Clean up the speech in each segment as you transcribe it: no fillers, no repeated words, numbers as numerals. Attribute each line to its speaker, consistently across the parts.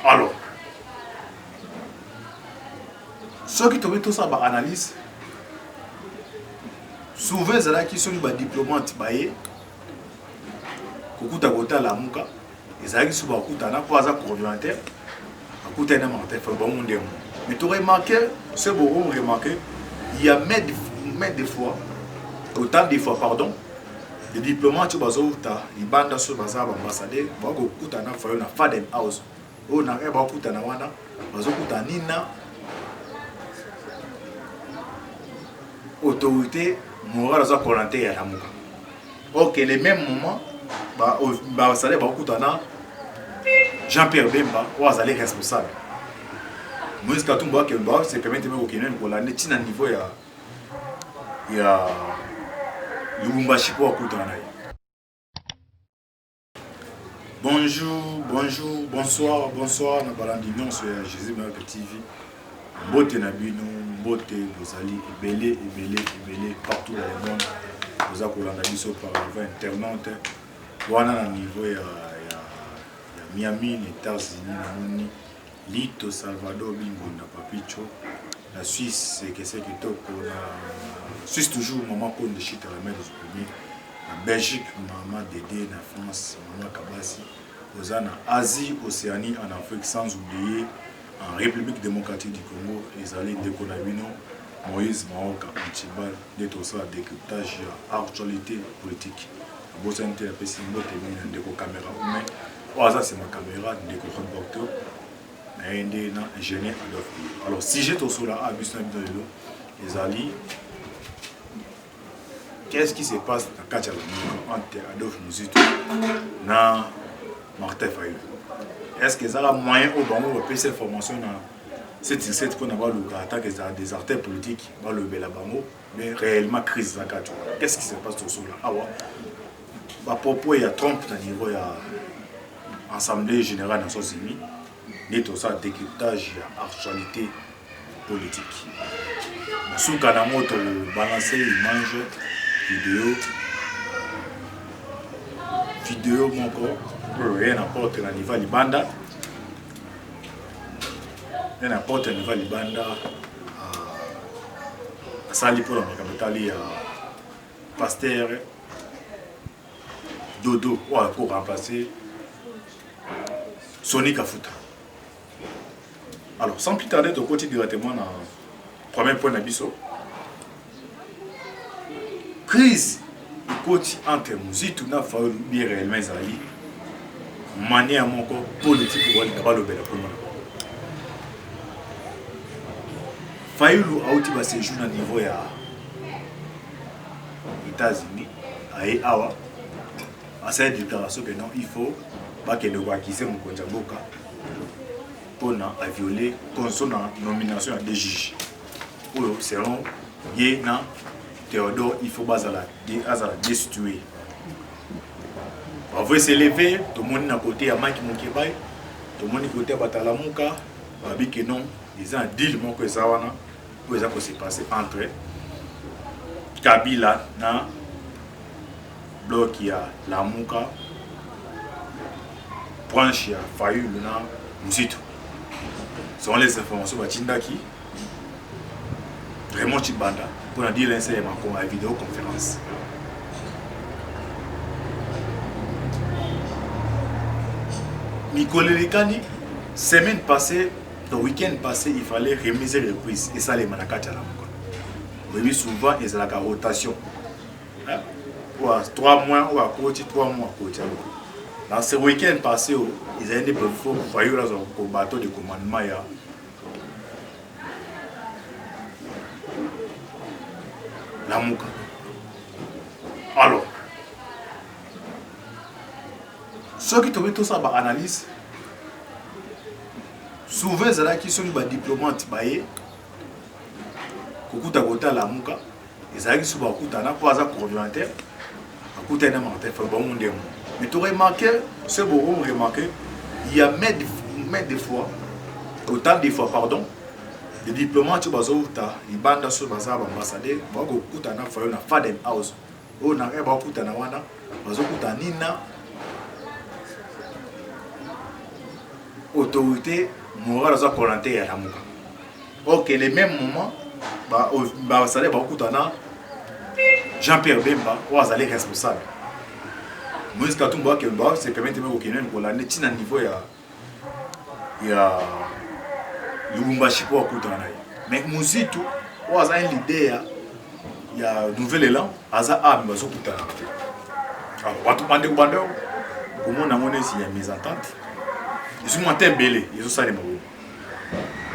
Speaker 1: Alors, ceux qui ont tout ça, analyse, souvent, ils sont des diplomates, Kokuta Kota la Mouka, ils arrivent sur Bakuta, pour avoir coordinateur, Bakuta n'a pas fait bon monde. Mais tu as remarqué, c'est beau, remarqué, il y a des fois, autant de fois, pardon, les diplomates, ils bandent sur Bazar, ambassadeur, Bakuta n'a fait un Faden House. On a Bakuta na wana, Bakuta Nina, autorité morale à coordinateur à la Mouka. Ok, les mêmes moments, Jean-Pierre Bemba ou Azali responsable. Moïse Katumba se permet de me pour la netina niveau ya Lubumbashi pour Kutana. Bonjour, bonsoir, na balandino sur Jésus Marc TV. Mbote Nabino, Mbote, Bozali, Ebele, partout dans le monde. Vous avez collaboré par internaute. Wana na niveau ya Miami, les États-Unis, Lito, Salvador, Bingo, na Papicho, la Suisse, c'est que c'est qui top, la Suisse toujours, maman Konde Chita, la mère de premier, la Belgique, maman Dédé, la France, maman Kabasi, aux en Asie, Océanie, en Afrique, sans oublier, en République démocratique du Congo, les alliés de Konabino, Moïse Maoka, Antibal, des ça, décryptage, actualité politique. Si je suis caméra, c'est ma caméra, ingénieur. Alors, si j'étais au sol à les alliés, qu'est-ce qui se passe dans le cas entre Adolphe Mouzito et Martin Fayulu? Est-ce qu'ils ont moyen au Bango de faire cette formation dans cette qu'on a des artères politiques, mais réellement crise? Qu'est-ce qui se passe au sol là? À propos, il y a Trump au niveau de l'Assemblée générale des Nations Unies, il y a tout ça, décryptage, actualité politique. Sous Kanamoto, balancer image, vidéo, mon corps, rien n'importe au niveau de Libanda. Rien n'importe au niveau de Libanda. À Sali pour la capitale, Pasteur. Dodo pour remplacer Sonic Kafuta. Alors, sans plus tarder, on continue directement dans le premier point d'Abisso. Crise entre Mouzito et Fayulu bien réellement Zali. Manière mon corps politique pour aller le bel Fayulu a aussi passé jour à niveau des États-Unis, à Awa. À cette déclaration que non, il faut pas que le roi qui s'est mon Konjaboka pour violer la nomination des juges. Ou selon Yéna Théodore, il faut pas la destituer. On veut s'élever, tout le monde à côté à Mike Moukebay, tout le monde à côté à Batalamuka, Babi que non, ils ont un deal que ça va pour ça que c'est passé entre Kabila na bloc il y a la Mouka, branche il y a Fayulu na Mouzito. Ce sont les informations de Tindaki, vraiment Chibanda, pour dire l'enseignement comme la vidéoconférence. Nicolas Lekani, semaine passée, le week-end passé, il fallait remiser les prises et ça les manakati à la Mouka. Oui, souvent, ils ont la rotation. 3 mois ou à côté, 3 mois à côté. Dans ce week-end passé, ils ont été voyez au bateau de commandement. La Mouka. Alors, ceux qui ont tout ça, analyse, souvent, ils sont des diplomates. Kokuta Kota la Mouka, ils arrivent sur Bakuta, pour avoir coordinateur. Mais tu as remarqué, c'est beau, remarqué, il y a des fois, autant de fois, pardon, les diplomates, ils bandent sur les ambassadeurs, ils ont fait un Faden House. Ils ont fait un Nina. autorité morale za volonté ya Lamuka. Ok, les mêmes moments bah ça va kutana Jean-Pierre Bemba ou azali responsable. Moïse Katumba que bah c'est permettre même au Kenya pour la netina niveau ya Lubumbashi pour kutana. Mais Muzitu ou azali l'idée ya nouvel élan aza bazo kutana. Alors watu bande bande comment na mona si ya mésentente. Ils sont montés belé, ils ont ça les mots.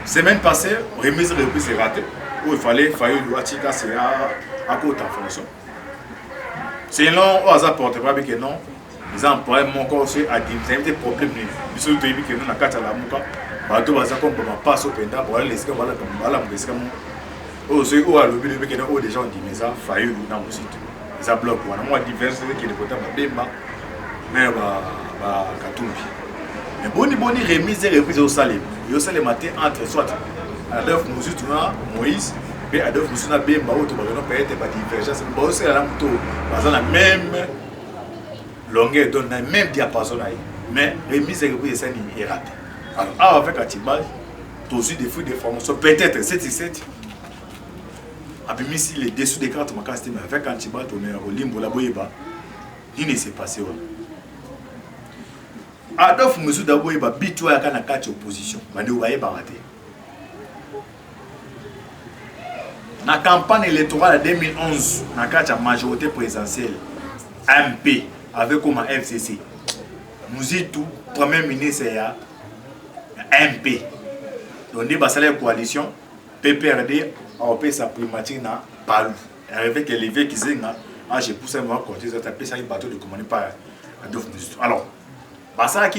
Speaker 1: Semaine passée, remise reprise est ratée. Où il fallait Atika c'est à côté d'information. C'est long, au hasard porte pas que non. Ils ont employé mon corps sur à des problèmes. Ils sont tenus que nous na carte la muka. Bateau baza comme pas au penda pour aller laisser voilà comme voilà me laisser mon. Oh c'est où à l'objet de que non des gens dit mais ça failli dans mon site. Ça bloque on a moi diverses qui les côté bemba. Mais Katumbi. Mais boni remise et reprise au salé. Au salé matin entre soit Adolphe Moussouna Moïse et Adolphe Moussouna Bemba auto ba peut-être pas divergence mais aussi la moto dans la même longueur donne la même diapason mais remise et reprise ça est raté. Alors avec Atiba aussi des fruits de formation peut-être 7 abimisi les dessous des cartes ma casté mais avec Atiba tourner au limbo la boyeba il ne s'est passé Adolphe Moussou d'abord il va bitoyer à la carte opposition. Bande ou va rater. La campagne électorale de 2011, la carte majorité présidentielle MP avec comme FCC. Mouzitou premier ministre ya MP. Donc des basales coalition PPRD a opé sa primature na Palou. Avec l'évêque qui zenga, j'ai poussé moi côté ça taper ça un bateau de commandé par Adolphe Moussou. Alors parce que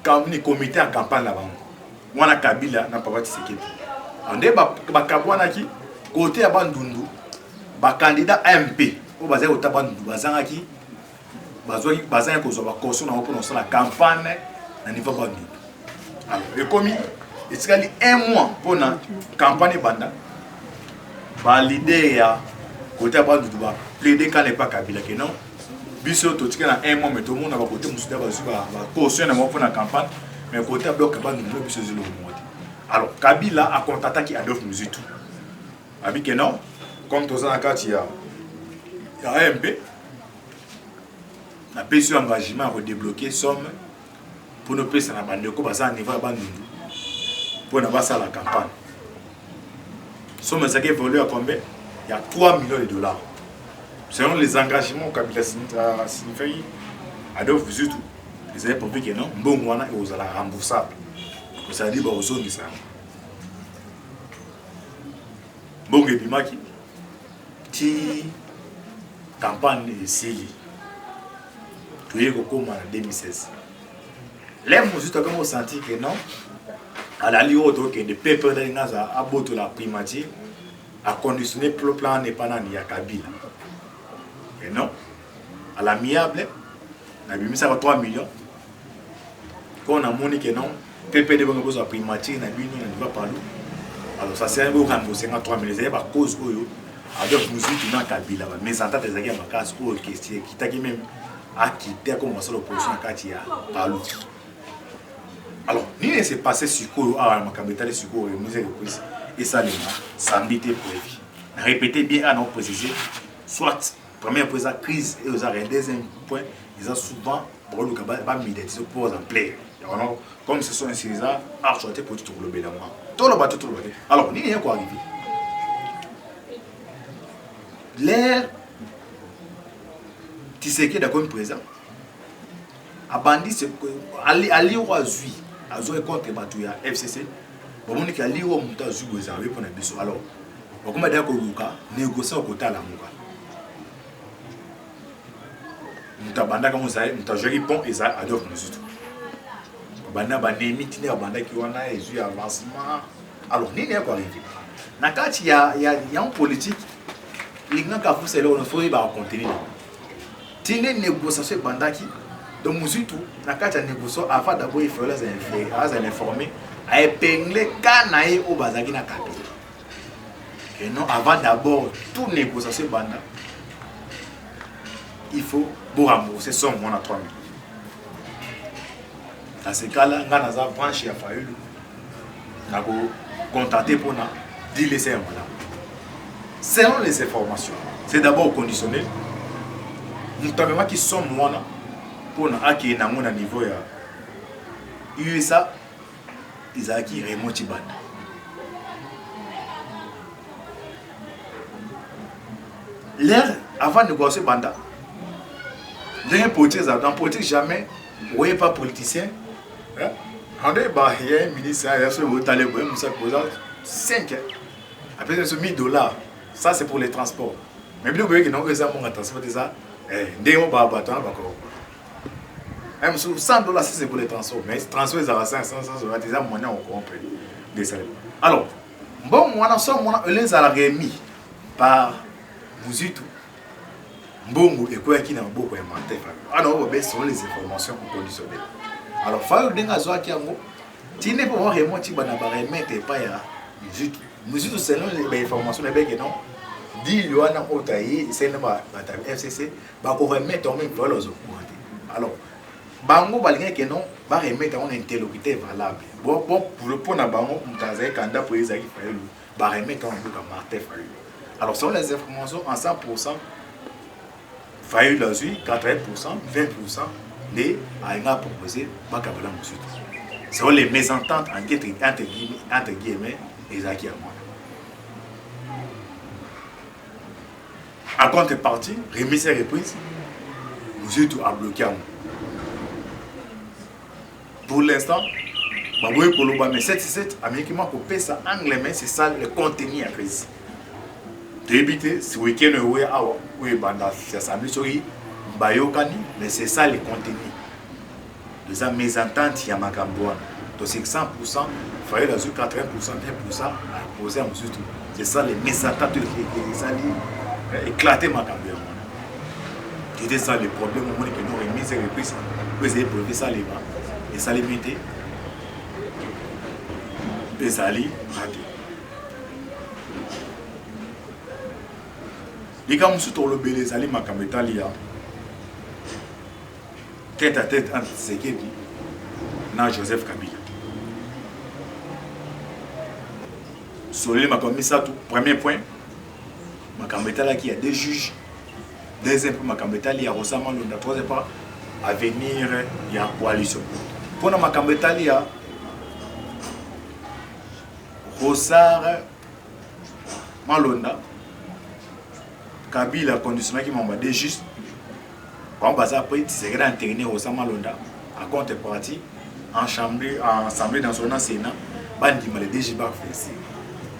Speaker 1: quand on comité en campagne là-bas, on a Kabila n'a pas voté Tshisekedi. On est bakabwana qui côté à Bandundu, candidat MP au basé au Tabandundu, bazanga qui bazanga ko zoba koso na pour la campagne na niveau Bandundu. Alors le comité il s'est dit 1 mois pour la campagne banda. Ba l'idée ya côté à Bandundu ba plaider quand n'est pas Kabila que non. Biso to tika na 1 mois mais tout le monde va côté musuda ba caution na mo pour la campagne mais côté bloc ba nous biso zelo mo. Alors Kabila a contacté Adolphe Muzitu. Abi que non comme tous en cas il y a MP na pèse engagement à débloquer somme pour nos pèse na bande ko baza niveau ba ndundu pour na basa la campagne. Somme ça qui évolue à combien? Il y a 3 millions de dollars. Selon les engagements Kabila signifie Adolphe Muzitu, ils avaient prouvé que non, bon wana et aux remboursable. Ça dit aux zones ça. Bon et bimaki ti campagne de Sili. Tu es comme en 2016. Les Muzitu comme on sentit que non, à la ligne auto que de peuple d'Ingaza a boto la primature a conditionné le plan n'est pas ni à Kabila. Et non, à l'amiable, on a mis ça à 3 millions. Quand on a monné que non, PPD va nous a primature, on a mis nous va pas nous. Alors ça c'est un peu remboursé à 3 millions. C'est pas cause où avec Muzitu dans Kabila, mais en tant que des ma case ou question qui t'a même à quitter comme ça l'opposition à Katia par l'autre. Alors, il s'est passé sur quoi à ma capitale sur quoi et ça les samedi était prévu. Répétez bien à nos préciser, soit première prise crise et aux arrêts deuxième point, ils ont souvent pour le cabal pas mis des pose en play. Comme ce sont ces arts archotés pour tout le bénin. Tout le bateau tout le bateau. Alors, il y a quoi arrivé? L'air Tshisekedi d'accord présent. Abandi c'est ali au azui. Azui contre Batuya FCC. Bon on dit qu'ali au muta azui gozawe pour na biso. Alors, comment dire que Luka négocier au côté la muka. Muta banda comme ça, muta joli pont et ça Adolphe Muzitu. Banda banemi tine banda qui wana ezui avancement. Alors, ni n'est quoi arrivé. Na kati il y a un politique l'inga ka faut c'est là on faut y va contenir. Tine négociation bandaki donc Muzitu na kati ya négociation avant d'abord il faut les informer à épingler kanae au bazaki na Kabila. Et non avant d'abord tout négociation banda il faut rembourser son mon à 3 000. dans ce cas-là, on a une branche à Fayoulou. On a contacté pour dire laisser un voilà. Selon les informations, c'est d'abord conditionnel. Nous avons qui sont moi pour acquérir un niveau ya USA, ils ont acquis Raymond Chibanda. L'air avant de négocier Banda. Dans la politique, jamais, vous voyez pas politicien. Il y a un ministre, il y a un 5. Après, $1 000. Ça, c'est pour les transports. Mais vous voyez que non, ça, mon transport, ça, même $100, c'est pour les transports. Mais les transports, ils ont 500, c'est déjà moyen on comprend des salaires. Alors, bon, moi, les salariés mis par Muzitu. Mbongo et quoi qui n'a beaucoup aimanté. Alors, on va sur les informations conditionnelles. Alors, Fayou Denga Zoa Kiango, tu n'es pas vraiment tu vas remettre pas à Muzitu. Muzitu, selon les informations, les non. Dit Yoana Otaï, c'est le FCC, va remettre en même temps les augmenter. Alors, Bango Balien qui non, va remettre en interlocuteur valable. Bon, pour le point à Bango, on t'a dit candidat pour les agues Fayou, va remettre en boucle à Martin Fayou. Alors, selon les informations, en 100%, Fayou l'a eu 80%, 20%, les a proposé Bakabala Moussoutou. C'est les mésententes entre guillemets et Zaki Amouana. En contrepartie, remise et reprise, Moussoutou a bloqué Amouana. Pour l'instant, Baboui Koloba, mais 7-7, américain pour payer ça, anglais, mais c'est ça le contenu à crise. Débité, ce week-end, oui, banda, c'est ça, mais c'est ça le contenu. Les mésententes, il y a Macambouane. Donc c'est 100%, il fallait la 80%, 20% à poser à Moussoutou. C'est ça les mésententes qui ont éclaté Macambouane. C'était ça le problème au moment que nous avons mis ces reprises. Vous avez prouvé ça les bas. Et ça les mettait. Et ça les raté. Les gars, je le belé, les alliés Makametalia. Tête à tête entre Tshisekedi et Joseph Kabila. Solé Makamisa, premier point, Makametalia qui a des juges. Deuxième point, Makametalia, il y a Rosamond Londa. Troisième point, à venir, il y a coalition. Pour Makametalia, Rosar Malonda. Kabila conditionné qui m'a dit juste quand on va après c'est grand interné au Samalonda à contrepartie en assemblée nationale Sénat bandi mal déjà pas fait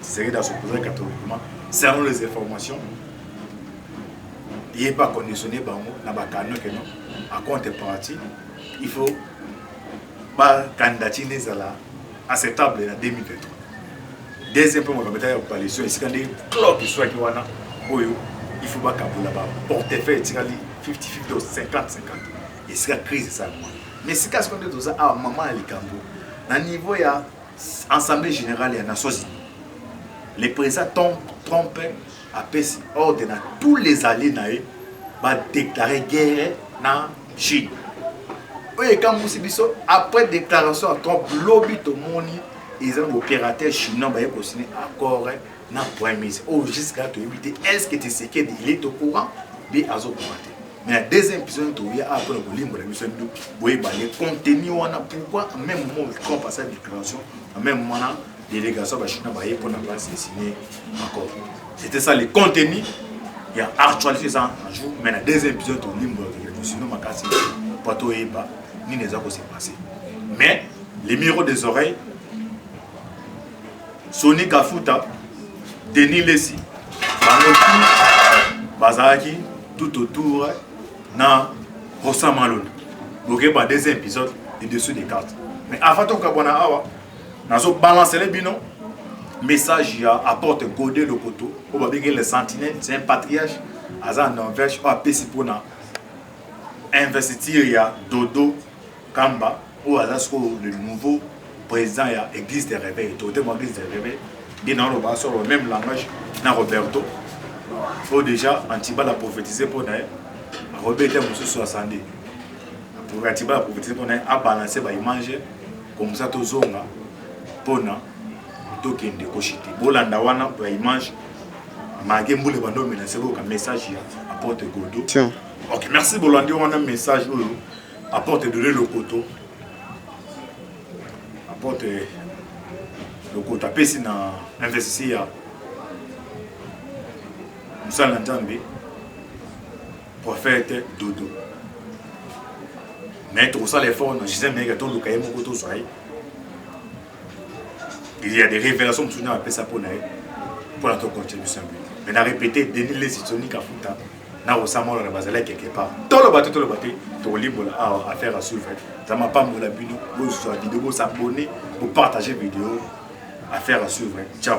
Speaker 1: c'est dans ce projet catholiquement selon les informations il n'est pas conditionné bango na ba canon que non à contrepartie il faut ba candidature acceptable en 2023 deuxième point on va mettre en coalition ici quand des clubs qui soit qui wana oyo il faut pas qu'à portefeuille 50-50 ou 50-50 et c'est la crise ça mais c'est qu'est-ce qu'on dit tout ça à maman à l'Ikambo à niveau il y a assemblée générale il y a Nations Unies les présidents Trump a passé ordre à tous les alliés va déclarer guerre na Chine oui quand vous biso après déclaration à Trump lobby tout le monde ils ont opérateur chinois va signer accord na point mise au jusqu'à te éviter est-ce que tu sais qu'il est au courant mais à commenter mais la deuxième épisode tu as après le limbo la mission de boy les contenu on a pourquoi même moment quand passe la déclaration même moment délégation va chinois va pour na pas signer accord c'était ça le contenu il y a actualisé ça un jour mais la deuxième épisode tu limbo la mission ma casse pas toi et pas ni les autres s'est passé mais les miroirs des oreilles Sony Kafuta Denis Lessi, Bazaki, tout autour, na Rosa Malone. Donc, il y a des épisodes et dessous des cartes. Mais avant tout, on a balancé les binômes. Message, il y a apporte Godé le coteau. On va dire que les sentinelles, c'est un patriarche. Azan Norvège, on a pété pour investir, il y a Dodo Kamba, ou le nouveau président, il y a Église des réveils, tout le monde Église des réveils. Dans le même langage, na Roberto. Il faut déjà Antiba l'a prophétisé pour Robert était monsieur 60. pour Atiba profiter pour à balancer ba image comme ça to zonga pona to kende koshite bolanda wana ba image magé mboule bando menacer ko message apporte godo.
Speaker 2: Tiens.
Speaker 1: OK, merci Bolandi on a un message apporte de le coteau. Apporte le coteau pesi na investir Moussa Nzambe prophète Dodo. Mais tout ça, les forts, je sais même que tout le cas est mon côté soirée. Il y a des révélations que tu n'as pas ça pour la contribution. Mais on a répété, Denis les Sitoniques à Fouta, n'a pas ça, la base quelque part. Tout le bateau, tout libre à faire à suivre. Ça m'a pas mon la vidéo, vous abonner, vous partager vidéo, à faire à suivre. Ciao.